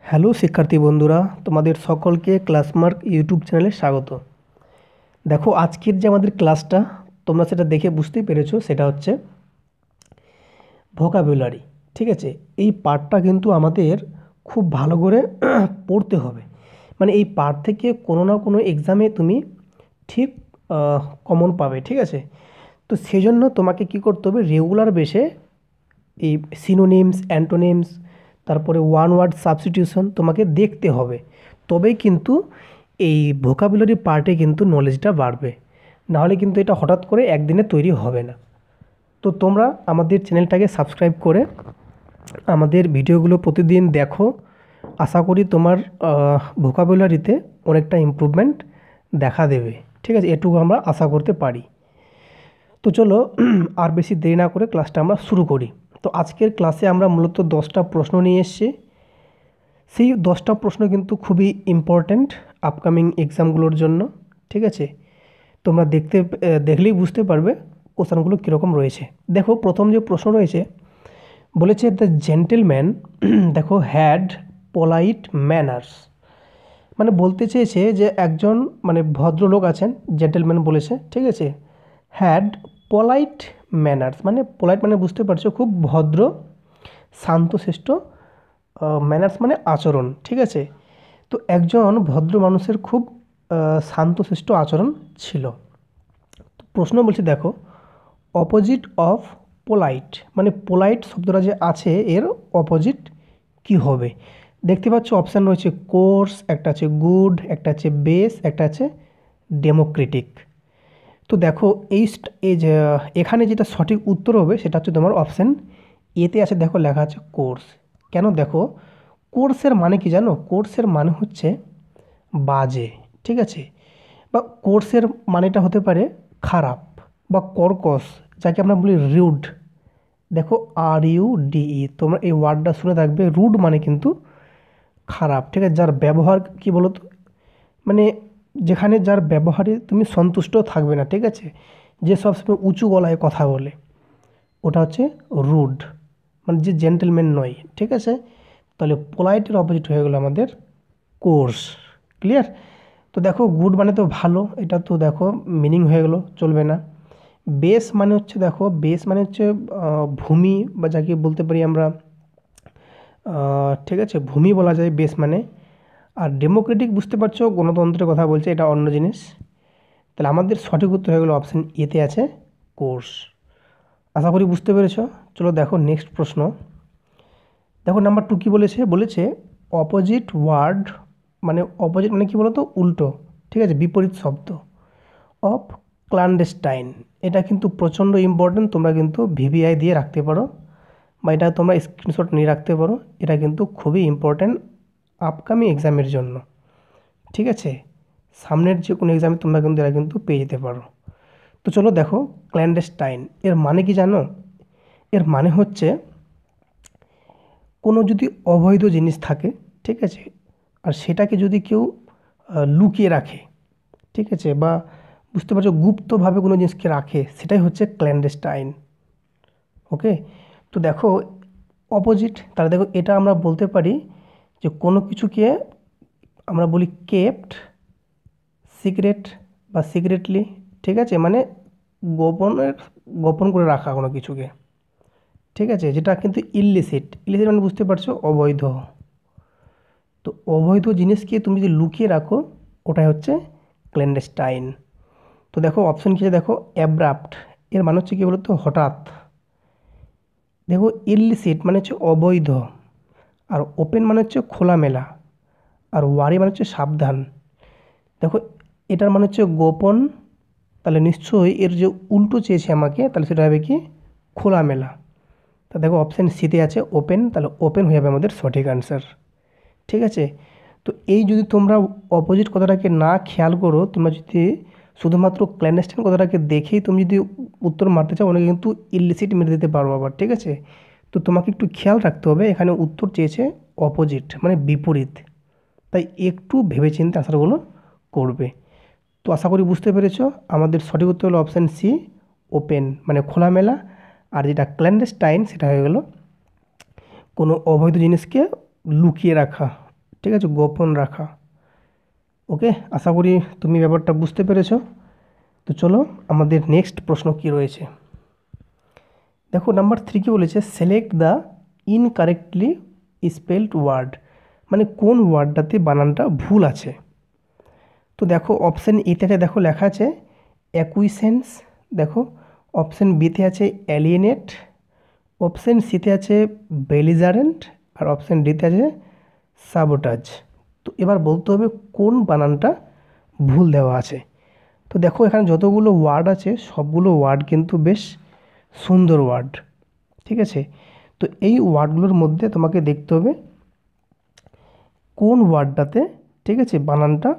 Hello শিক্ষার্থী বন্ধুরা, তোমাদের সকলকে ক্লাসমার্ক ইউটিউব চ্যানেলে স্বাগত। দেখো, আজকের যে আমাদের ক্লাসটা তোমরা সেটা দেখে বুঝতেই পেরেছো, সেটা হচ্ছে ভোকাবুলারি। ঠিক আছে, এই পার্টটা কিন্তু আমাদের খুব ভালো করে পড়তে হবে। মানে এই পার্ট থেকে কোনো না কোনো এক্সামে তুমি ঠিক কমন পাবে। ঠিক আছে, তো সেজন্য তোমাকে কি করতে হবে, রেগুলার বেসে এই সিনোনিমস, অ্যান্টোনিমস, তারপরে ওয়ান ওয়ার্ড সাবস্টিটিউশন তোমাকে দেখতে হবে। তবেই কিন্তু এই ভোকাবুলারি পার্টে কিন্তু নলেজটা বাড়বে। নাহলে কিন্তু এটা হঠাৎ করে একদিনে তৈরি হবে না। তো তোমরা আমাদের চ্যানেলটাকে সাবস্ক্রাইব করে আমাদের ভিডিওগুলো প্রতিদিন দেখো। আশা করি তোমার ভোকাবুলারিতে অনেকটা ইমপ্রুভমেন্ট দেখা দেবে। ঠিক আছে, এটুকু আমরা আশা করতে পারি। তো চলো আর বেশি দেরি না করে ক্লাসটা আমরা শুরু করি। তো আজকের ক্লাসে আমরা মূলত 10টা প্রশ্ন নিয়ে এসেছি। সেই 10টা প্রশ্ন কিন্তু খুবই ইম্পর্ট্যান্ট আপকামিং এক্সামগুলোর জন্য। ঠিক আছে, তোমরা দেখলেই বুঝতে পারবে কোশ্চেনগুলো কীরকম রয়েছে। দেখো, প্রথম যে প্রশ্ন রয়েছে, বলেছে দ্য জেন্টেলম্যান দেখো হ্যাড পোলাইট ম্যানার্স। মানে বলতে চেয়েছে যে একজন মানে ভদ্রলোক আছেন, জেন্টেলম্যান বলেছে। ঠিক আছে, হ্যাড পোলাইট ম্যানার্স, মানে পোলাইট মানে বুঝতে পারছো খুব ভদ্র, শান্তশিষ্ট। ম্যানার্স মানে আচরণ। ঠিক আছে, তো একজন ভদ্র মানুষের খুব শান্তশিষ্ট আচরণ ছিল। তো প্রশ্ন বলছে দেখো, অপোজিট অফ পোলাইট, মানে পোলাইট শব্দটা যে আছে এর অপোজিট কি হবে। দেখতে পাচ্ছ অপশান রয়েছে কোর্স, একটা আছে গুড, একটা আছে বেস, একটা আছে ডেমোক্রেটিক। তো দেখো এই যে এখানে যেটা সঠিক উত্তর হবে সেটা হচ্ছে তোমার অপশান এতে আছে। দেখো লেখা আছে কোর্স। কেন? দেখো, কোর্সের মানে কি জানো? কোর্সের মানে হচ্ছে বাজে। ঠিক আছে, বা কোর্সের মানেটা হতে পারে খারাপ বা কর্কশ, যাকে আমরা বলি রুড। দেখো RUDE, তোমরা এই ওয়ার্ডটা শুনে থাকবে। রুড মানে কিন্তু খারাপ। ঠিক আছে, যার ব্যবহার কি বলো তো, মানে যেখানে যার ব্যবহারে তুমি সন্তুষ্ট থাকবে না। ঠিক আছে, যে সবসময় উঁচু গলায় কথা বলে, ওটা হচ্ছে রুড, মানে যে জেন্টেলম্যান নয়। ঠিক আছে, তাহলে পোলাইটের অপোজিট হয়ে গেলো আমাদের কোর্স। ক্লিয়ার? তো দেখো, গুড মানে তো ভালো, এটা তো দেখো মিনিং হয়ে গেলো, চলবে না। বেস মানে হচ্ছে, দেখো বেস মানে হচ্ছে ভূমি, বা যাকে বলতে পারি আমরা ঠিক আছে, ভূমি বলা যায় বেস মানে। আর ডেমোক্রেটিক বুঝতে পারছো, গণতন্ত্রের কথা বলছে, এটা অন্য জিনিস। তাহলে আমাদের সঠিক উত্তর হয়ে গেলো অপশান এতে আছে কোর্স। আশা করি বুঝতে পেরেছ। চলো দেখো নেক্সট প্রশ্ন। দেখো নাম্বার 2 কী বলেছে, বলেছে অপোজিট ওয়ার্ড, মানে অপোজিট মানে কী বলো তো, উল্টো। ঠিক আছে, বিপরীত শব্দ অফ ক্লান্ডেস্টাইন। এটা কিন্তু প্রচণ্ড ইম্পর্টেন্ট, তোমরা কিন্তু VVI দিয়ে রাখতে পারো, বা এটা তোমরা স্ক্রিনশট নিয়ে রাখতে পারো। এটা কিন্তু খুবই ইম্পর্ট্যান্ট আপকামিং এক্সামের জন্য। ঠিক আছে, সামনের যে কোনো এক্সামে তোমরা কিন্তু এরা কিন্তু পেয়ে যেতে পারো। তো চলো দেখো, ক্ল্যান্ডেস্টাইন এর মানে কি জানো? এর মানে হচ্ছে কোনো যদি অবৈধ জিনিস থাকে, ঠিক আছে, আর সেটাকে যদি কেউ লুকিয়ে রাখে, ঠিক আছে, বা বুঝতে পারছো গুপ্তভাবে কোনো জিনিসকে রাখে, সেটাই হচ্ছে ক্ল্যান্ডেস্টাইন। ওকে, তো দেখো অপোজিট, তাহলে দেখো এটা আমরা বলতে পারি যে কোনো কিছুকে আমরা বলি কেপ্ট সিক্রেট বা সিক্রেটলি। ঠিক আছে, মানে গোপন করে রাখা কোনো কিছুকে। ঠিক আছে, যেটা কিন্তু ইললিসিট। ইললিসিট মানে বুঝতে পারছো অবৈধ। তো অবৈধ জিনিসকে তুমি যদি লুকিয়ে রাখো, ওটাই হচ্ছে ক্ল্যান্ডেস্টাইন। তো দেখো অপশন কি আছে, দেখো অ্যাব্রাপ্ট, এর মানে হচ্ছে কী বলতো, হঠাৎ। দেখো ইললিসিট মানে হচ্ছে অবৈধ, আর ওপেন মানে হচ্ছে খোলামেলা, আর ওয়ারি মানে হচ্ছে সাবধান। দেখো এটার মানে হচ্ছে গোপন, তাহলে নিশ্চয়ই এর যে উল্টো চেয়েছে আমাকে, তাহলে সেটা হবে কি, খোলামেলা। তা দেখো অপশান সিতে আছে ওপেন, তাহলে ওপেন হয়ে যাবে আমাদের সঠিক আনসার। ঠিক আছে, তো এই যদি তোমরা অপোজিট কথাটাকে না খেয়াল করো, তোমরা যদি শুধুমাত্র ক্ল্যান্ডেস্টাইন কথাটাকে দেখেই তুমি যদি উত্তর মারতে চাও, অনেকে কিন্তু ইললিসিট মেরে দিতে পারো আবার। ঠিক আছে, তো তোমাকে একটু খেয়াল রাখতে হবে, এখানে উত্তর চেয়েছে অপোজিট মানে বিপরীত, তাই একটু ভেবেচিন্তে আনসারগুলো করবে। তো আশা করি বুঝতে পেরেছ, আমাদের সঠিক উত্তর হলো অপশান সি ওপেন, মানে খোলামেলা। আর যেটা ক্ল্যান্ডেস্টাইন সেটা হয়ে গেল কোনো অবৈধ জিনিসকে লুকিয়ে রাখা, ঠিক আছে, গোপন রাখা। ওকে, আশা করি তুমি ব্যাপারটা বুঝতে পেরেছো। তো চলো আমাদের নেক্সট প্রশ্ন কি রয়েছে। দেখো নাম্বার 3 কি বলেছে, select the incorrectly spelled word, মানে কোন ওয়ার্ডটাতে বানানটা ভুল আছে। তো দেখো অপশান এতে দেখো লেখা আছে অ্যাকুইসেন্স, দেখো অপশান বিতে আছে অ্যালিয়েনেট, অপশান সিতে আছে বেলিজারেন্ট, আর অপশান ডিতে আছে সাবোটাজ। তো এবার বলতে হবে কোন বানানটা ভুল দেওয়া আছে। তো দেখো এখানে যতগুলো ওয়ার্ড আছে সবগুলো ওয়ার্ড কিন্তু বেশ সুন্দর ওয়ার্ড, ঠিক আছে। তো এই ওয়ার্ডগুলোর মধ্যে তোমাকে দেখতে হবে কোন ওয়ার্ডটাতে, ঠিক আছে, বানানটা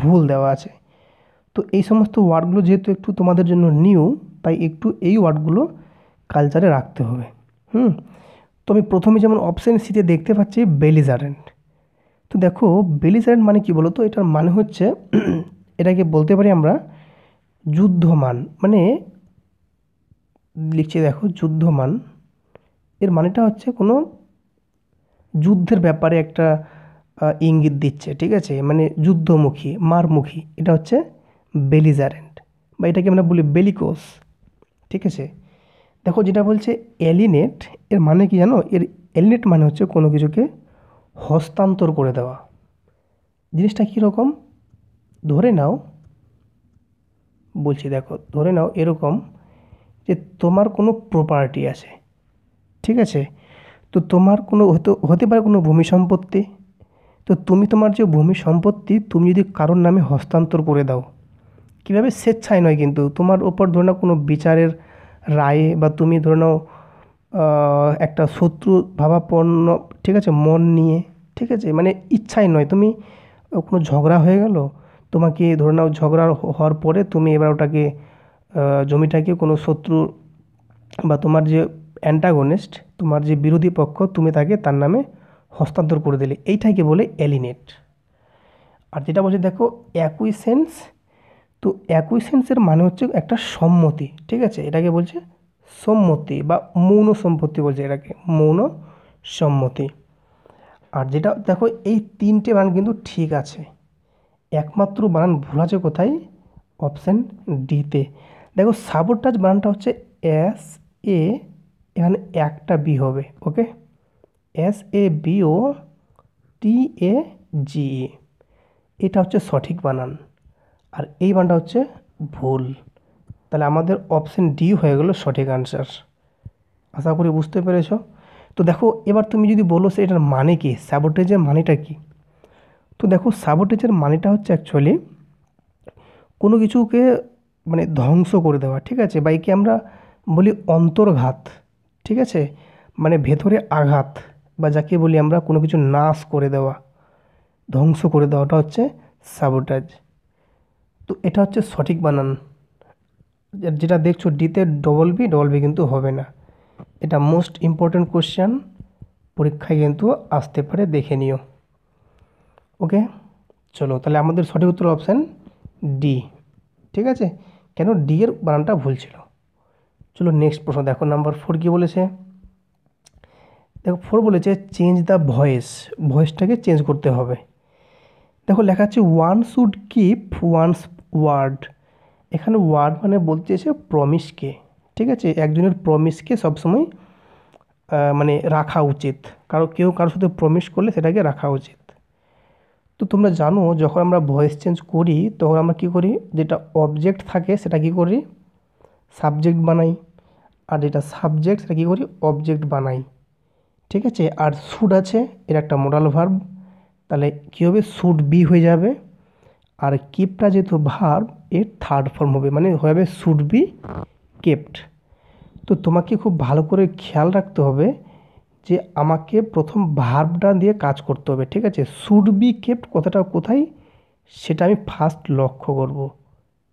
ভুল দেওয়া আছে। তো এই সমস্ত ওয়ার্ডগুলো যেহেতু একটু তোমাদের জন্য নিউ, তাই একটু এই ওয়ার্ডগুলো কালচারে রাখতে হবে। তো আমি প্রথমে যেমন অপশান সিতে দেখতে পাচ্ছি বেলিজারেন্ট। তো দেখো বেলিজারেন্ট মানে কি বলো তো, এটার মানে হচ্ছে এটাকে বলতে পারি আমরা যুদ্ধমান, মানে লিখছি দেখো যুদ্ধমান, এর মানেটা হচ্ছে কোনো যুদ্ধের ব্যাপারে একটা ইঙ্গিত দিচ্ছে, ঠিক আছে, মানে যুদ্ধমুখী মারমুখী, এটা হচ্ছে বেলিজারেন্ট, বা এটাকে আমরা বলি বেলিকোস, ঠিক আছে। দেখো যেটা বলছে এলিনেট, এর মানে কি জানো, এর এলিনেট মানে হচ্ছে কোনো কিছুকে হস্তান্তর করে দেওয়া। জিনিসটা কীরকম, ধরে নাও, বলছি দেখো ধরে নাও এরকম যে তোমার কোনো প্রপার্টি আছে, ঠিক আছে, তো তোমার কোনো হতে পারে কোনো ভূমি সম্পত্তি। তো তুমি তোমার যে ভূমি সম্পত্তি তুমি যদি কারোর নামে হস্তান্তর করে দাও, কীভাবে, স্বেচ্ছায় নয় কিন্তু, তোমার ওপর ধরে নাও কোনো বিচারের রায়ে, বা তুমি ধরে নাও একটা শত্রু ভাবাপন্ন, ঠিক আছে, মন নিয়ে, ঠিক আছে, মানে ইচ্ছাই নয়, তুমি কোনো ঝগড়া হয়ে গেল, তোমাকে ধরে নাও ঝগড়া হওয়ার পরে তুমি এবার ওটাকে জমিটাকে কোনো শত্রু বা তোমার যে অ্যান্টাগনিস্ট, তোমার যে বিরোধী পক্ষ, তুমি তাকে তার নামে হস্তান্তর করে দিলে, এইটাকে বলে এলিনেট। আর যেটা বলছে দেখো অ্যাকুইসেন্স, তো অ্যাকুইসেন্সের মানে হচ্ছে একটা সম্মতি, ঠিক আছে, এটাকে বলছে সম্মতি বা মৌন সম্পত্তি বলছে, এটাকে মৌন সম্মতি। আর যেটা দেখো এই তিনটে বানান কিন্তু ঠিক আছে, একমাত্র বানান ভুল আছে কোথায়, অপশান ডিতে। দেখো সাবোটাজ বানানটা হচ্ছে এস এ, এখানে একটা বি হবে, ওকে, SABOTAGE, এটা হচ্ছে সঠিক বানান, আর এই বানানটা হচ্ছে ভুল। তাহলে আমাদের অপশান ডি হয়ে গেল সঠিক আনসার। আশা করি বুঝতে পেরেছ। তো দেখো এবার তুমি যদি বলো সে এটার মানে কি, স্যাবোটেজের মানেটা কি। তো দেখো স্যাবোটেজের মানেটা হচ্ছে অ্যাকচুয়ালি কোনো কিছুকে মানে ধ্বংস করে দেওয়া, ঠিক আছে, বা একে আমরা বলি অন্তর্ঘাত, ঠিক আছে, মানে ভেতরে আঘাত, বা যাকে বলি আমরা কোনো কিছু নাশ করে দেওয়া, ধ্বংস করে দেওয়াটা হচ্ছে স্যাবোটাজ। তো এটা হচ্ছে সঠিক বানান। যেটা দেখছো ডিতে ডবল বি কিন্তু হবে না, এটা মোস্ট ইম্পর্ট্যান্ট কোশ্চেন, পরীক্ষায় কিন্তু আসতে পারে, দেখে নিও। ওকে, চলো তাহলে আমাদের সঠিক উত্তর অপশান ডি, ঠিক আছে, কেন ডি এর বানানটা ভুল ছিল। চলো নেক্সট প্রশ্ন দেখো নাম্বার 4 কী বলেছে। দেখো 4 বলেছে চেঞ্জ দ্য ভয়েস, ভয়েসটাকে চেঞ্জ করতে হবে। দেখো লেখা আছে one should keep one's word, এখানে ওয়ার্ড মানে বলতে চেয়েছে প্রমিসকে, ঠিক আছে, একজনের প্রমিসকে সবসময় মানে রাখা উচিত, কেউ কারোর সাথে প্রমিস করলে সেটাকে রাখা উচিত। তো তোমরা জানো যখন আমরা ভয়েস চেঞ্জ করি তখন আমরা কী করি, যেটা অবজেক্ট থাকে সেটা কী করি, সাবজেক্ট বানাই, আর যেটা সাবজেক্ট সেটা কী করি, অবজেক্ট বানাই, ঠিক আছে। আর শুড আছে, এর একটা মোডাল ভার্ব, তাহলে কী হবে, শুড বি হয়ে যাবে। আর কিপটা যেহেতু ভার্ব, এর থার্ড ফর্ম হবে, মানে হবে শুড বি কেপ্ট। তো তোমাকে খুব ভালো করে খেয়াল রাখতে হবে যে আমাকে প্রথম ভার্বটা দিয়ে কাজ করতে হবে, ঠিক আছে, শুড বি কেপ্ট কথাটা কোথায় সেটা আমি ফার্স্ট লক্ষ্য করব,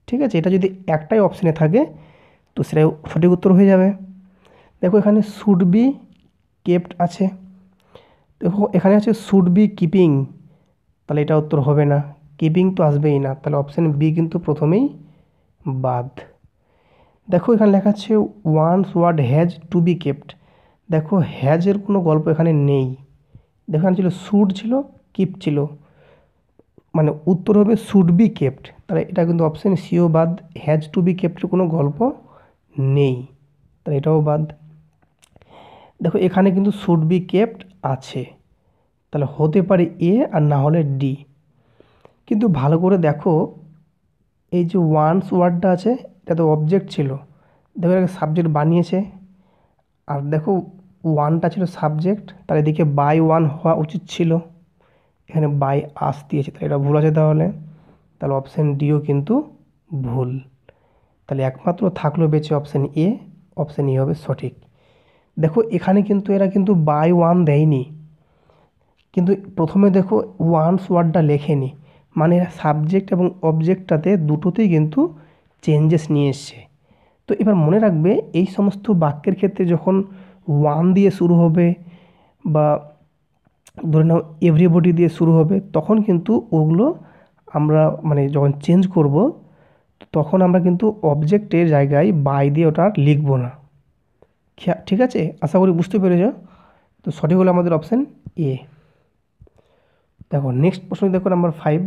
ঠিক আছে। এটা যদি একটাই অপশানে থাকে তো সেটাই সঠিক উত্তর হয়ে যাবে। দেখো এখানে শুড বি কেপ্ট আছে, দেখো এখানে আছে শুড বি কিপিং, তাহলে এটা উত্তর হবে না, কিপিং তো আসবেই না, তাহলে অপশান বি কিন্তু প্রথমেই বাদ। দেখো এখানে লেখা আছে one's word has to be kept, দেখো হ্যাজের কোনো গল্প এখানে নেই, দেখো এখানে ছিল শুড ছিল, কিপ ছিল, মানে উত্তর হবে শুড বি কেপ্ট। তাহলে এটা কিন্তু অপশান সিও বাদ। হ্যাজ টু বি কেপ্টের কোনো গল্প নেই, তাহলে এটাও বাদ। দেখো এখানে কিন্তু শুড বি কেপ্ট আছে, তাহলে হতে পারে এ আর না হলে ডি। কিন্তু ভালো করে দেখো, এই যে ওয়ান্স ওয়ার্ডটা আছে এটা তো অবজেক্ট ছিল, দেখো এটাকে সাবজেক্ট বানিয়েছে। আর দেখো ওয়ানটা ছিল সাবজেক্ট, তাহলে এদিকে বাই ওয়ান হওয়া উচিত ছিল, এখানে বাই আস দিয়েছে, তাহলে এটা ভুল আছে। তাহলে তাহলে অপশান ডিও কিন্তু ভুল। তাহলে একমাত্র থাকলো বেঁচে অপশান এ, অপশান ই হবে সঠিক। দেখো এখানে কিন্তু এরা কিন্তু বাই ওয়ান দেয়নি, কিন্তু প্রথমে দেখো ওয়ান্স ওয়ার্ডটা লেখেনি, মানে এরা সাবজেক্ট এবং অবজেক্টটাতে দুটোতেই কিন্তু চেঞ্জেস নিয়ে এসছে। তো এবার মনে রাখবে এই সমস্ত বাক্যের ক্ষেত্রে যখন ওয়ান দিয়ে শুরু হবে বা ধরে নাও এভরিবডি দিয়ে শুরু হবে, তখন কিন্তু ওগুলো আমরা মানে যখন চেঞ্জ করব তখন আমরা কিন্তু অবজেক্টের জায়গায় বাই দিয়ে ওটা আর লিখবো না। ঠিক আছে, আশা করি বুঝতে পেরেছ। তো সঠিক হলো আমাদের অপশান এ। দেখো নেক্সট প্রশ্ন দেখো নাম্বার 5,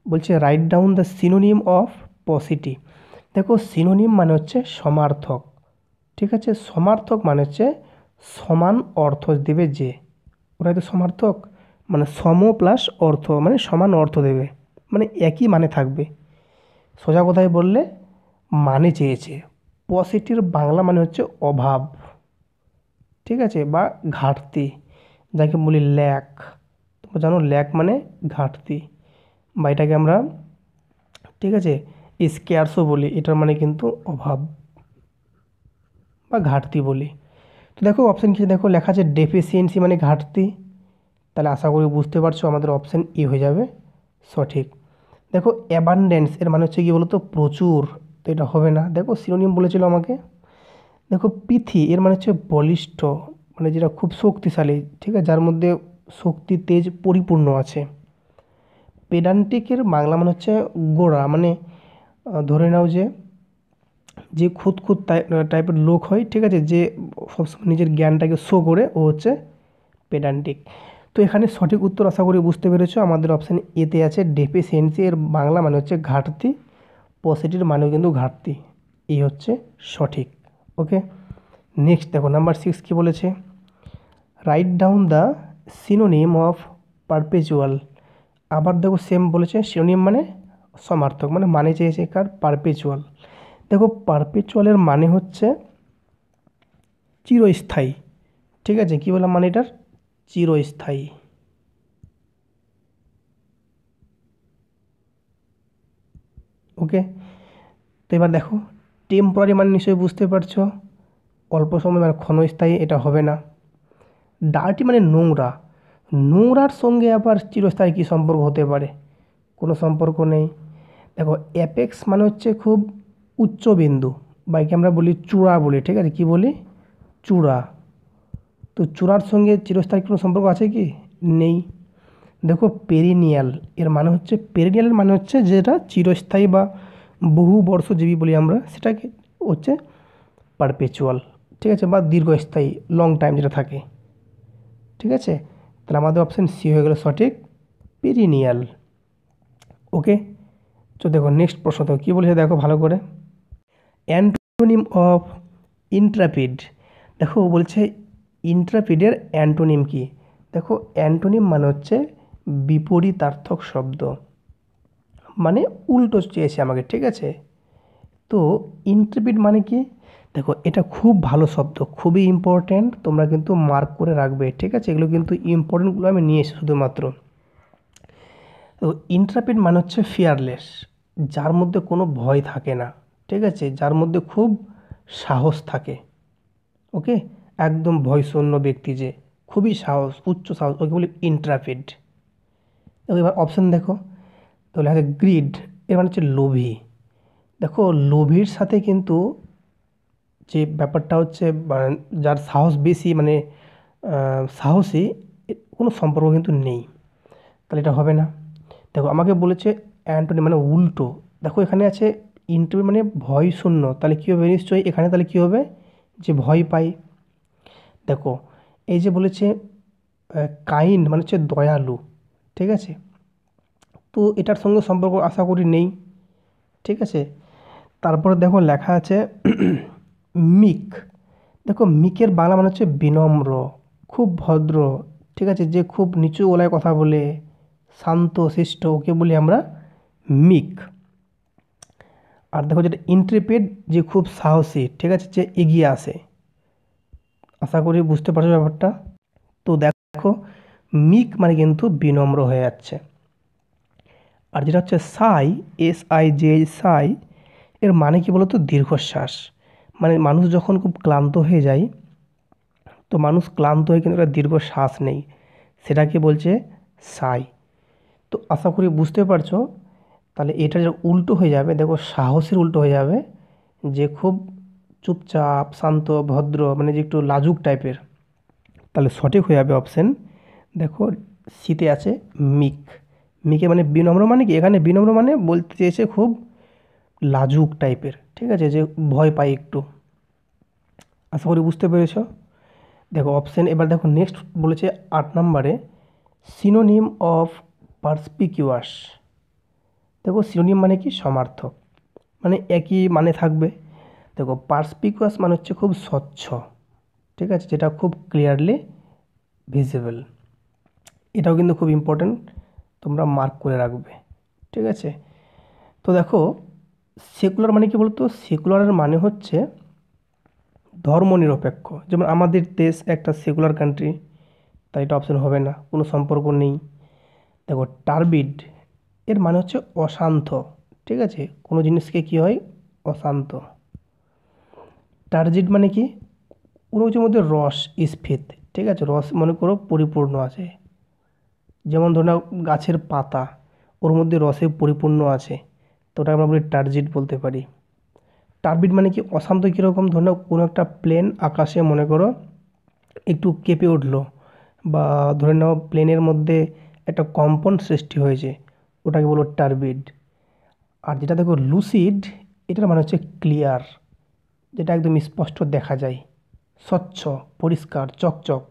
বলছে right down the synonym of paucity. দেখো সিনোনিম মানে হচ্ছে সমার্থক, ঠিক আছে, সমার্থক মানে হচ্ছে সমান অর্থ দেবে যে, ওটাই তো সমার্থক, মানে সম প্লাস অর্থ মানে সমান অর্থ দেবে, মানে একই মানে থাকবে। সোজা কথায় বললে মানে চেয়েছে, পসিটির বাংলা মানে হচ্ছে অভাব, ঠিক আছে, বা ঘাটতি, যাকে বলি ল্যাক। তোমরা জানো ল্যাক মানে ঘাটতি, বা এটাকে আমরা ঠিক আছে স্ক্যারসও বলি, এটার মানে কিন্তু অভাব বা ঘাটতি বলি। তো দেখো অপশান কি দেখো লেখা আছে ডেফিসিয়েন্সি মানে ঘাটতি, তাহলে আশা করি বুঝতে পারছো আমাদের অপশান ই হয়ে যাবে সঠিক। দেখো অ্যাবান্ডেন্স এর মানে হচ্ছে কি বলতো প্রচুর, তো এটা হবে না। দেখো সিনোনিম বলেছিল আমাকে। দেখো পিথি এর মানে হচ্ছে বলিষ্ঠ, মানে যেটা খুব শক্তিশালী, ঠিক আছে, যার মধ্যে শক্তি তেজ পরিপূর্ণ আছে। পেডান্টিকের বাংলা মানে হচ্ছে গোড়া, মানে ধরে নাও যে যে খুঁত খুঁত টাইপের লোক হয়, ঠিক আছে, যে সবসময় নিজের জ্ঞানটাকে শো করে, ও হচ্ছে পেডান্টিক। তো এখানে সঠিক উত্তর আশা করি বুঝতে পেরেছো, আমাদের অপশান এতে আছে ডেফিসিয়েন্সি, এর বাংলা মানে হচ্ছে ঘাটতি, পসিটির মানেও কিন্তু ঘাটতি, এই হচ্ছে সঠিক। ওকে, নেক্সট দেখো নাম্বার 6 কী বলেছে, right down the synonym of perpetual. আবার দেখো সেম বলেছে, সিনোনিম মানে সমার্থক, মানে চেয়েছে কার, পারপেচুয়াল। দেখো পারপেচুয়ালের মানে হচ্ছে চিরস্থায়ী, ঠিক আছে, কী বললাম মানে এটার চিরস্থায়ী। ওকে, তো এবার দেখো টেম্পোরারি মানে নিশ্চয়ই বুঝতে পারছো, অল্প সময় মানে ক্ষণস্থায়ী, এটা হবে না। ডার্টি মানে নোংরা, নোংরার সঙ্গে আবার চিরস্থায়ী কী সম্পর্ক হতে পারে, কোনো সম্পর্ক নেই। দেখো অ্যাপেক্স মানে হচ্ছে খুব উচ্চ বিন্দু, বা একে আমরা বলি চূড়া বলি, ঠিক আছে, কী বলি, চূড়া। তো চূড়ার সঙ্গে চিরস্থায়ী কোনো সম্পর্ক আছে কি, নেই। দেখো পেরিনিয়াল এর মানে হচ্ছে, পেরিনিয়ালের মানে হচ্ছে যেটা চিরস্থায়ী বা বহু বর্ষজীবী বলি আমরা, সেটাকে হচ্ছে পারপেচুয়াল, ঠিক আছে, বা দীর্ঘস্থায়ী, লং টাইম যেটা থাকে, ঠিক আছে। তাহলে আমাদের অপশান সি হয়ে গেল সঠিক, পেরিনিয়াল। ওকে, তো দেখো নেক্সট প্রশ্ন দেখো কী বলেছে, দেখো ভালো করে, অ্যান্টোনিম অফ ইন্ট্রাপিড। দেখো বলছে ইন্ট্রাপিডের অ্যান্টোনিম কি। দেখো অ্যান্টোনিম মানে হচ্ছে বিপরীতার্থক শব্দ, মানে উল্টো চেয়েছে আমাকে, ঠিক আছে। তো ইন্ট্রাপিড মানে কি, দেখো এটা খুব ভালো শব্দ, খুবই ইম্পর্ট্যান্ট, তোমরা কিন্তু মার্ক করে রাখবে, ঠিক আছে, এগুলো কিন্তু ইম্পর্টেন্টগুলো আমি নিয়ে এসেছি শুধুমাত্র। তো ইন্ট্রাপিড মানে হচ্ছে ফিয়ারলেস, যার মধ্যে কোনো ভয় থাকে না, ঠিক আছে, যার মধ্যে খুব সাহস থাকে। ওকে, একদম ভয়শূন্য ব্যক্তি, যে খুবই সাহস, উচ্চ সাহস, ওকে বলি ইন্ট্রাপিড। এবার অপশান দেখো, তাহলে আছে গ্রিড এর মানে হচ্ছে লোভী। দেখো লোভীর সাথে কিন্তু যে ব্যাপারটা হচ্ছে যার সাহস বেশি, মানে সাহসী, কোনো সম্পর্ক কিন্তু নেই, তাহলে এটা হবে না। দেখো আমাকে বলেছে অ্যান্টোনি মানে উল্টো, দেখো এখানে আছে ইন্টারভিউ মানে ভয় শূন্য, তাহলে কী হবে নিশ্চয়ই এখানে, তাহলে কী হবে যে ভয় পাই। দেখো এই যে বলেছে কাইন্ড মানে হচ্ছে দয়ালু, ঠিক আছে। তো এটার সঙ্গে সম্পর্ক আশা করি নেই, ঠিক আছে। তারপরে দেখো লেখা আছে মিক। দেখো মিকের বাংলা মানে হচ্ছে বিনম্র, খুব ভদ্র, ঠিক আছে, যে খুব নিচু গলায় কথা বলে, শান্ত শিষ্ট, ওকে বলি আমরা মিক। আর দেখো যেটা ইন্ট্রেপিড, যে খুব সাহসী, ঠিক আছে, যে এগিয়ে আসে। আশা করি বুঝতে পারছো ব্যাপারটা। তো দেখো মিক মানে কিন্তু বিনম্র হয়ে যাচ্ছে। আর যেটা হচ্ছে সাই, SIJ, সাই, এর মানে কি বলতো দীর্ঘশ্বাস। মানে মানুষ যখন খুব ক্লান্ত হয়ে যায়, তো মানুষ ক্লান্ত হয়ে কিন্তু একটা দীর্ঘ শ্বাস নেই, সেটাকে বলছে সাই। তো আশা করি বুঝতে পারছো। তাহলে এটা যে উল্টো হয়ে যাবে, দেখো সাহসের উল্টো হয়ে যাবে, যে খুব চুপচাপ শান্ত ভদ্র, মানে যে একটু লাজুক টাইপের। তাহলে সঠিক হয়ে যাবে অপশন, দেখো শীতে আছে মিক। মিকে মানে বিনম্র, মানে কি এখানে বিনম্র মানে বলতে চেয়েছে খুব লাজুক টাইপের, ঠিক আছে, যে ভয় পায় একটু। আশা করি বুঝতে পেরেছো। দেখো অপশন, এবার দেখো নেক্সট বলেছে 8 নম্বরে, সিনোনিম অফ পারস্পিকিউয়াস। দেখো সিনোনিম মানে কি সমার্থক, মানে একই মানে থাকবে। দেখো পারস্পিকুয়াস মানে হচ্ছে খুব স্বচ্ছ, ঠিক আছে, যেটা খুব ক্লিয়ারলি ভিজিবল। এটাও কিন্তু খুব ইম্পর্ট্যান্ট, তোমরা মার্ক করে রাখবে, ঠিক আছে। তো দেখো সেকুলার মানে কি বলতো, সেকুলারের মানে হচ্ছে ধর্মনিরপেক্ষ। যেমন আমাদের দেশ একটা সেকুলার কান্ট্রি, তাই এটা অপশন হবে না, কোনো সম্পর্ক নেই। দেখো টার্বিড, এর মানে হচ্ছে অশান্ত, ঠিক আছে, কোনো জিনিসকে কি হয় অশান্ত। টার্জিড মানে কি কোনো কিছুর মধ্যে রস স্ফীত, ঠিক আছে, রস মনে করো পরিপূর্ণ আছে। যেমন ধরো নাও গাছের পাতা, ওর মধ্যে রসে পরিপূর্ণ আছে, তো ওটা আমরা বলি টার্জিড বলতে পারি। টার্বিড মানে কি অশান্ত, কীরকম ধরো নাও কোনো একটা প্লেন আকাশে মনে করো একটু কেঁপে উঠলো, বা ধরে নাও প্লেনের মধ্যে একটা কম্পন সৃষ্টি হয়েছে, ওটাকে বলো টার্বিড। আর যেটা দেখো লুসিড, এটার মানে হচ্ছে ক্লিয়ার, যেটা একদম স্পষ্ট দেখা যায়, স্বচ্ছ পরিষ্কার চকচক।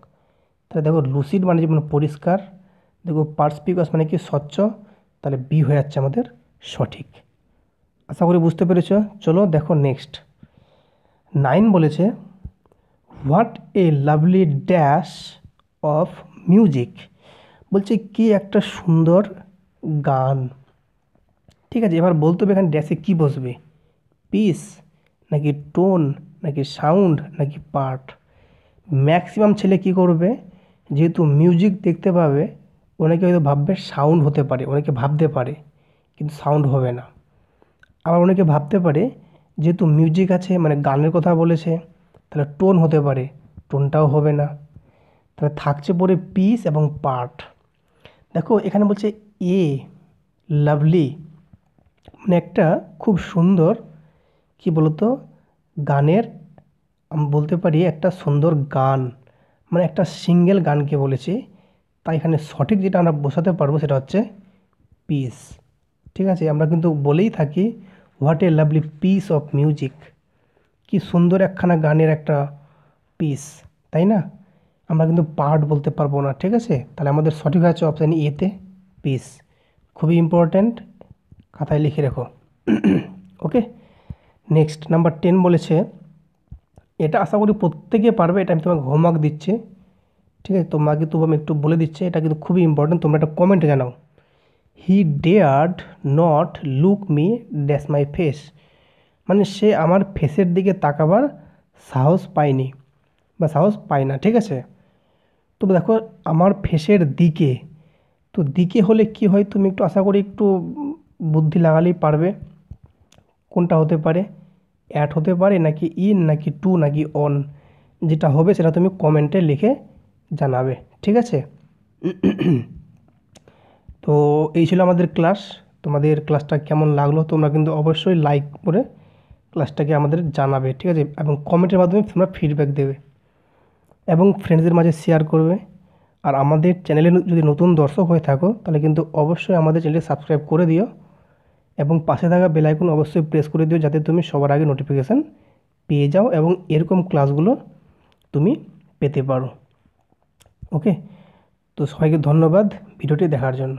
তাহলে দেখো লুসিড মানে যেমন পরিষ্কার, দেখো পারস্পিকুয়াস মানে কি স্বচ্ছ, তাহলে বি হয়ে যাচ্ছে আমাদের সঠিক। আশা করি বুঝতে পেরেছো। চলো দেখো নেক্সট 9 বলেছে, what a lovely dash of music. বলছে কি একটা সুন্দর গান, ঠিক আছে। এবার বলতে হবে এখানে ড্যাশে কি বসবে, পিস নাকি টোন নাকি সাউন্ড নাকি পার্ট। ম্যাক্সিমাম ছেলে কি করবে, যেহেতু মিউজিক দেখতে পাবে, অনেকে হয়তো ভাববে সাউন্ড হতে পারে, অনেকে ভাবতে পারে, কিন্তু সাউন্ড হবে না। আবার অনেকে ভাবতে পারে যেহেতু মিউজিক আছে মানে গানের কথা বলেছে, তাহলে টোন হতে পারে, টোনটাও হবে না। তাহলে থাকছে পরে পিস এবং পার্ট। দেখো এখানে বলছে এ লাভলি, মানে একটা খুব সুন্দর, কি বলতো গানের, আমি বলতে পারি একটা সুন্দর গান, মানে একটা সিঙ্গেল গানকে বলেছি। তাই এখানে সঠিক যেটা আমরা বোঝাতে পারবো সেটা হচ্ছে পিস, ঠিক আছে। আমরা কিন্তু বলেই থাকি what a lovely piece of music, কি সুন্দর একখানা গানের একটা পিস, তাই না। আমরা কিন্তু পার্ট বলতে পারবো না, ঠিক আছে। তাহলে আমাদের সঠিক হচ্ছে অপশান এতে পিস। খুবই ইম্পর্ট্যান্ট, খাতায় লিখে রেখো। ওকে, নেক্সট নাম্বার 10 বলেছে, এটা আশা করি প্রত্যেকে পারবে, এটা আমি তোমাকে হোমওয়ার্ক দিচ্ছি, ঠিক আছে। তোমাকে তো আমি একটু বলে দিচ্ছি, এটা কিন্তু খুবই ইম্পর্টেন্ট, তোমরা একটা কমেন্টে জানাও। He dared not look me dash my face, মানে সে আমার ফেসের দিকে তাকাবার সাহস পায়নি বা সাহস পায় না, ঠিক আছে। তো দেখো আমার ফেসের দিকে, তো দিকে হলে কি হয় তুমি একটু আশা করি একটু বুদ্ধি লাগালেই পারবে, কোনটা হতে পারে, অ্যাট হতে পারে নাকি ইন নাকি টু নাকি অন। যেটা হবে সেটা তুমি কমেন্টে লিখে জানাবে, ঠিক আছে। তো এই ছিল আমাদের ক্লাস। তোমাদের ক্লাসটা কেমন লাগলো তোমরা কিন্তু অবশ্যই লাইক করে ক্লাসটাকে আমাদের জানাবে, ঠিক আছে, এবং কমেন্টের মাধ্যমে তোমরা ফিডব্যাক দেবে এবং ফ্রেন্ডসদের মাঝে শেয়ার করবে। আর আমাদের চ্যানেলে যদি নতুন দর্শক হয়ে থাকো তাহলে কিন্তু অবশ্যই আমাদের চ্যানেলটি সাবস্ক্রাইব করে দিও এবং পাশে থাকা বেল আইকন অবশ্যই প্রেস করে দিও, যাতে তুমি সবার আগে নোটিফিকেশান পেয়ে যাও এবং এরকম ক্লাসগুলো তুমি পেতে পারো। ওকে, তো সবাইকে ধন্যবাদ ভিডিওটি দেখার জন্য।